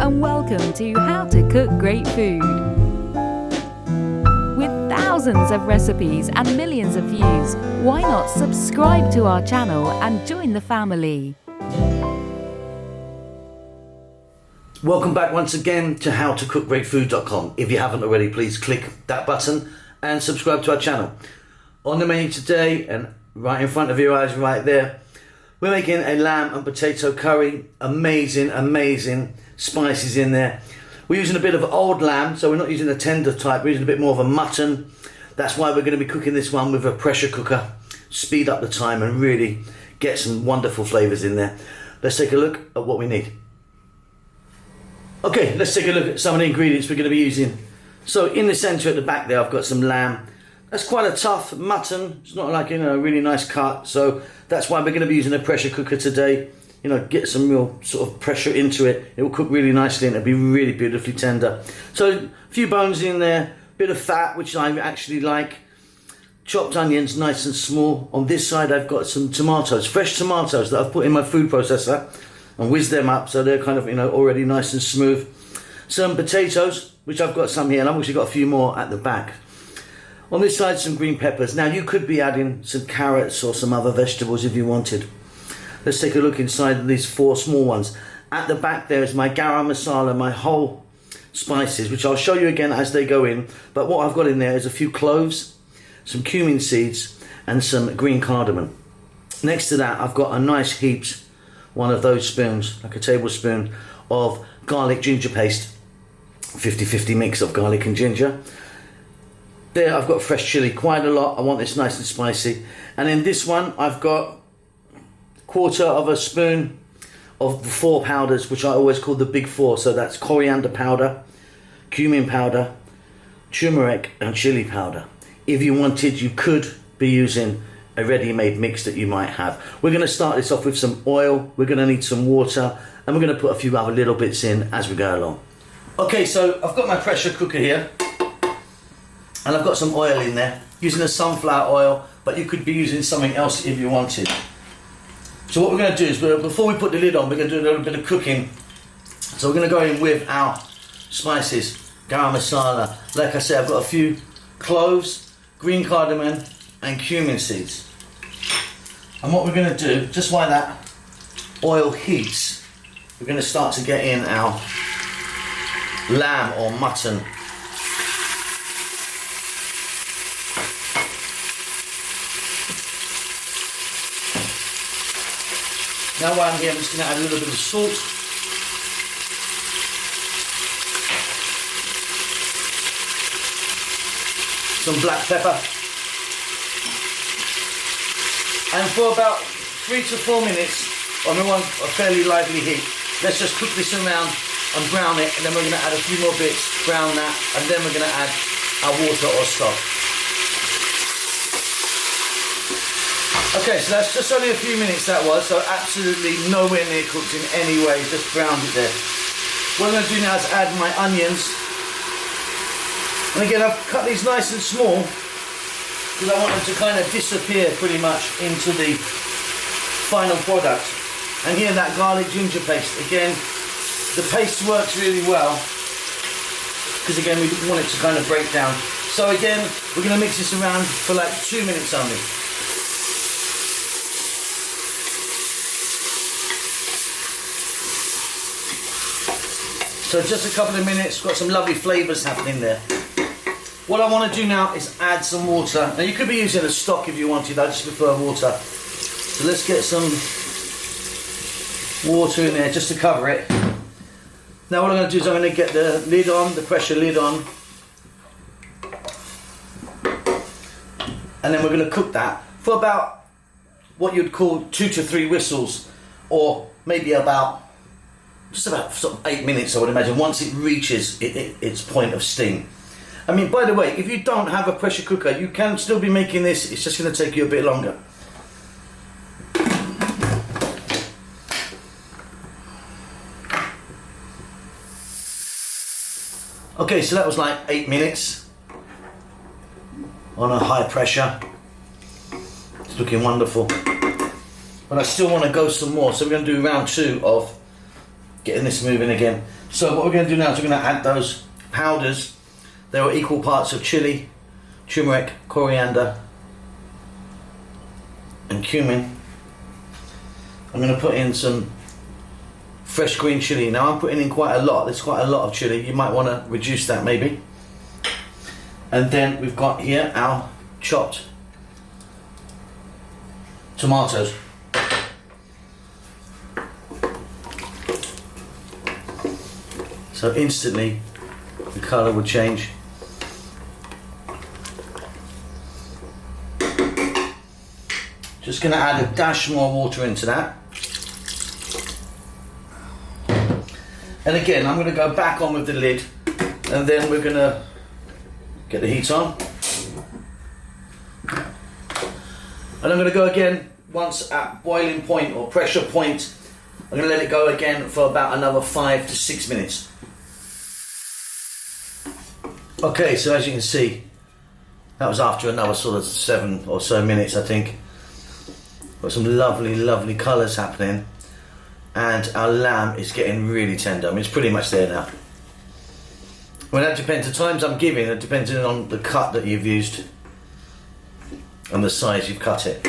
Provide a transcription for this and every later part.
and welcome to How to Cook Great Food. With thousands of recipes and millions of views, why not subscribe to our channel and join the family? Welcome back once again to howtocookgreatfood.com. If you haven't already, please click that button and subscribe to our channel. On the menu today, and right in front of your eyes right there, we're making a lamb and potato curry. Amazing spices in there. We're using a bit of old lamb, so we're not using the tender type, we're using a bit more of a mutton. That's why we're going to be cooking this one with a pressure cooker. Speed up the time and really get some wonderful flavours in there. Let's take a look at what we need. Okay, let's take a look at some of the ingredients we're going to be using. So in the centre at the back there, I've got some lamb. That's quite a tough mutton. It's not like, a really nice cut. So that's why we're going to be using a pressure cooker today. Get some real sort of pressure into it. It will cook really nicely and it'll be really beautifully tender. So a few bones in there, bit of fat, which I actually like. Chopped onions, nice and small. On this side, I've got some tomatoes, fresh tomatoes that I've put in my food processor and whizzed them up so they're kind of, already nice and smooth. Some potatoes, which I've got some here, and I've actually got a few more at the back. On this side, some green peppers. Now, you could be adding some carrots or some other vegetables if you wanted. Let's take a look inside these 4 small ones. At the back there is my garam masala, my whole spices, which I'll show you again as they go in. But what I've got in there is a few cloves, some cumin seeds, and some green cardamom. Next to that, I've got a nice heaped, one of those spoons, like a tablespoon, of garlic ginger paste. 50-50 mix of garlic and ginger. There I've got fresh chilli, quite a lot. I want this nice and spicy. And in this one, I've got 1/4 of a spoon of the 4 powders, which I always call the big 4. So that's coriander powder, cumin powder, turmeric and chili powder. If you wanted, you could be using a ready-made mix that you might have. We're going to start this off with some oil. We're going to need some water, and we're going to put a few other little bits in as we go along. Okay, so I've got my pressure cooker here, and I've got some oil in there, using a sunflower oil, but you could be using something else if you wanted. So what we're going to do is, before we put the lid on, we're going to do a little bit of cooking. So we're going to go in with our spices, garam masala. Like I said, I've got a few cloves, green cardamom, and cumin seeds. And what we're going to do, just while that oil heats, we're going to start to get in our lamb or mutton. Now while I'm here, I'm just going to add a little bit of salt. Some black pepper. And for about 3 to 4 minutes, on a fairly lively heat, let's just cook this around and brown it, and then we're going to add a few more bits, brown that, and then we're going to add our water or stock. Okay, so that's just only a few minutes that was, so absolutely nowhere near cooked in any way, just browned it there. What I'm going to do now is add my onions. And again, I've cut these nice and small, because I want them to kind of disappear pretty much into the final product. And here that garlic ginger paste, again, the paste works really well, because again, we want it to kind of break down. So again, we're going to mix this around for like 2 minutes only. So just a couple of minutes, got some lovely flavours happening there. What I want to do now is add some water. Now you could be using a stock if you wanted, I just prefer water. So let's get some water in there just to cover it. Now what I'm going to do is I'm going to get the lid on, the pressure lid on. And then we're going to cook that for about what you'd call 2 to 3 whistles, or maybe just about sort of 8 minutes, I would imagine, once it reaches its point of sting. I mean, by the way, if you don't have a pressure cooker, you can still be making this, it's just going to take you a bit longer. Okay, so that was like 8 minutes on a high pressure. It's looking wonderful. But I still want to go some more, so we're going to do round 2 of getting this moving again. So what we're going to do now is we're going to add those powders. There are equal parts of chili, turmeric, coriander and cumin. I'm going to put in some fresh green chili. Now I'm putting in quite a lot. There's quite a lot of chili. You might want to reduce that maybe. And then we've got here our chopped tomatoes. So instantly the colour will change. Just going to add a dash more water into that. And again, I'm going to go back on with the lid, and then we're going to get the heat on. And I'm going to go again once at boiling point or pressure point. I'm going to let it go again for about another 5 to 6 minutes. Okay, so as you can see, that was after another sort of 7 or so minutes, I think. Got some lovely colours happening, and our lamb is getting really tender. I mean, it's pretty much there now. Well, that depends. The times I'm giving, it depends on the cut that you've used and the size you've cut it.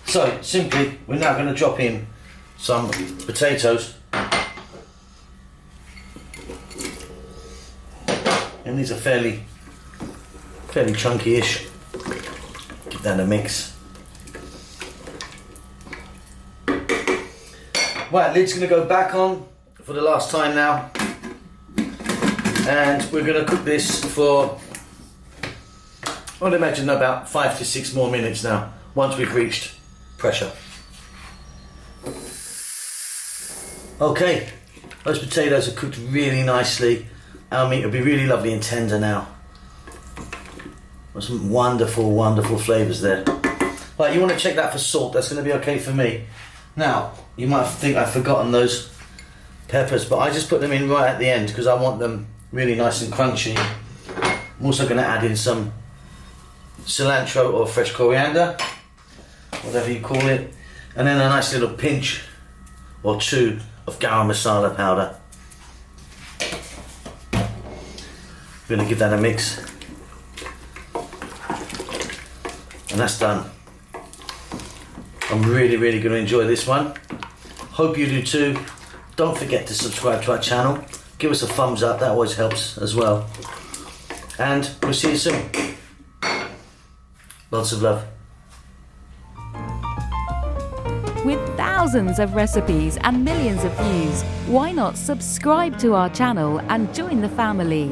So simply, we're now going to drop in some potatoes, and these are fairly chunky-ish. Give that a mix. Right, lid's going to go back on for the last time now, and we're going to cook this for, I'd imagine, about 5 to 6 more minutes now, once we've reached pressure. Okay, those potatoes are cooked really nicely. Our meat will be really lovely and tender now. There's some wonderful flavours there. Right, you want to check that for salt. That's going to be okay for me. Now, you might think I've forgotten those peppers, but I just put them in right at the end because I want them really nice and crunchy. I'm also going to add in some cilantro or fresh coriander, whatever you call it, and then a nice little pinch or two of garam masala powder. I'm going to give that a mix, and that's done. I'm really going to enjoy this one. Hope you do too. Don't forget to subscribe to our channel. Give us a thumbs up, that always helps as well. And we'll see you soon. Lots of love. With thousands of recipes and millions of views, why not subscribe to our channel and join the family?